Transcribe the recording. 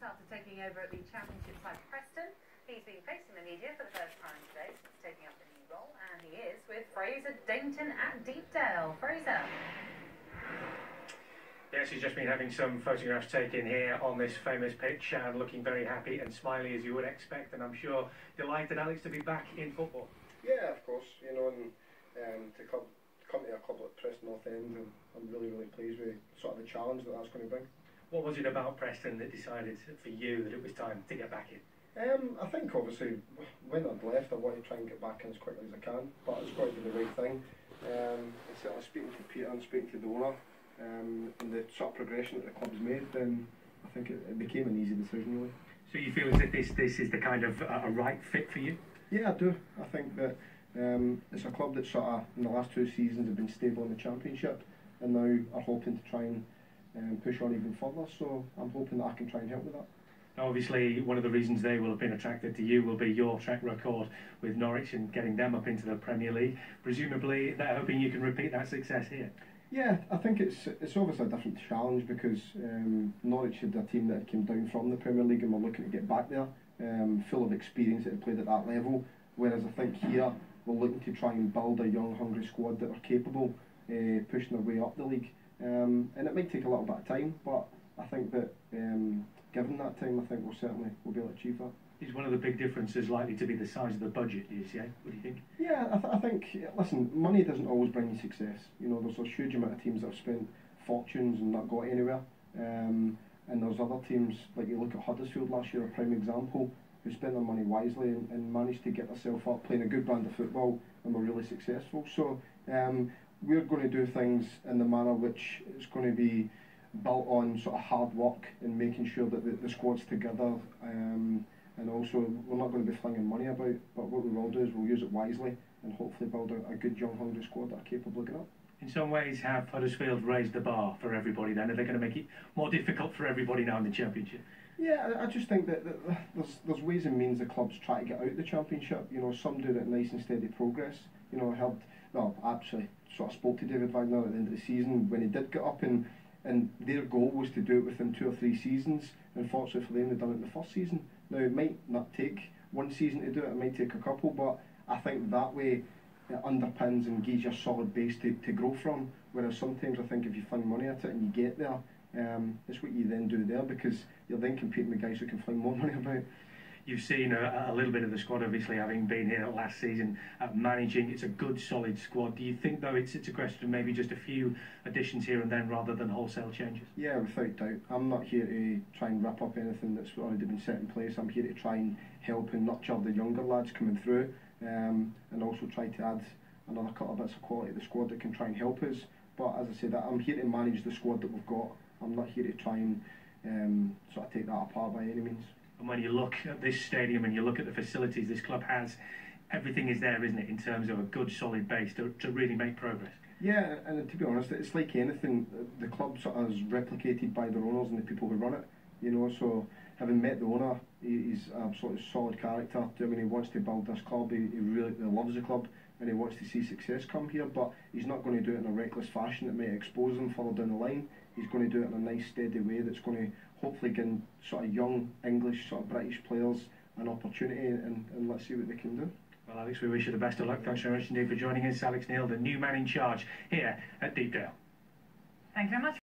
After taking over at the Championship side Preston, he's been facing the media for the first time today since taking up the new role, and he is with Fraser Dainton at Deepdale. Fraser. Yes, he's just been having some photographs taken here on this famous pitch and looking very happy and smiley as you would expect, and I'm sure delighted, Alex, to be back in football. Yeah, of course, you know, and to come to a club like Preston North End, and I'm really pleased with sort of the challenge that's going to bring. What was it about Preston that decided for you that it was time to get back in? I think obviously when I'd left I want to try and get back in as quickly as I can, but it's got to be the right thing. And certainly speaking to Peter and speaking to the owner and the sort of progression that the club's made, then I think it became an easy decision really. So you feel as if this is the kind of a right fit for you? Yeah, I do. I think that it's a club that sort of in the last 2 seasons have been stable in the Championship and now are hoping to try and push on even further, so I'm hoping that I can try and help with that. Obviously, one of the reasons they will have been attracted to you will be your track record with Norwich and getting them up into the Premier League. Presumably, they're hoping you can repeat that success here. Yeah, I think it's obviously a different challenge because Norwich had a team that came down from the Premier League and were looking to get back there, full of experience that had played at that level, whereas I think here we're looking to try and build a young, hungry squad that are capable pushing their way up the league. And it might take a little bit of time, but I think that given that time, I think we'll be able to achieve that. Is one of the big differences likely to be the size of the budget, do you say? What do you think? Yeah, I think, listen, money doesn't always bring you success. You know, there's a huge amount of teams that have spent fortunes and not got anywhere. And there's other teams, like you look at Huddersfield last year, a prime example, who spent their money wisely and managed to get themselves up, playing a good brand of football, and were really successful. So we're going to do things in the manner which is going to be built on sort of hard work and making sure that the squad's together, and also we're not going to be flinging money about, but what we will do is we'll use it wisely and hopefully build a good young hungry squad that are capable of getting up. In some ways, have Huddersfield raised the bar for everybody then? Are they going to make it more difficult for everybody now in the Championship? Yeah, I just think that there's ways and means the clubs try to get out the Championship. You know, some do it in nice and steady progress. You know, I actually sort of spoke to David Wagner at the end of the season when he did get up, and their goal was to do it within 2 or 3 seasons. Unfortunately for them, they've done it in the first season. Now, it might not take 1 season to do it, it might take a couple, but I think that way it underpins and gives you a solid base to grow from. Whereas sometimes I think if you fling money at it and you get there, it's what you then do there, because you're then competing with guys who can fling more money about. You've seen a little bit of the squad, obviously, having been here last season, managing. It's a good, solid squad. Do you think, though, it's a question of maybe just a few additions here and then rather than wholesale changes? Yeah, without doubt. I'm not here to try and rip up anything that's already been set in place. I'm here to try and help and nurture the younger lads coming through, and also try to add another couple of bits of quality to the squad that can try and help us. But as I said, I'm here to manage the squad that we've got. I'm not here to try and sort of take that apart by any means. And when you look at this stadium and you look at the facilities this club has, everything is there, isn't it, in terms of a good solid base to really make progress? Yeah, and to be honest, it's like anything, the club sort of is replicated by their owners and the people who run it, you know. So having met the owner, he's absolutely solid character. I mean, he wants to build this club, he really loves the club and he wants to see success come here, but he's not going to do it in a reckless fashion that might expose him further down the line. He's going to do it in a nice steady way that's going to hopefully give sort of young English, sort of British players an opportunity, and let's see what they can do. Well, Alex, we wish you the best of luck. Thanks very much indeed for joining us. Alex Neil, the new man in charge here at Deepdale. Thank you very much.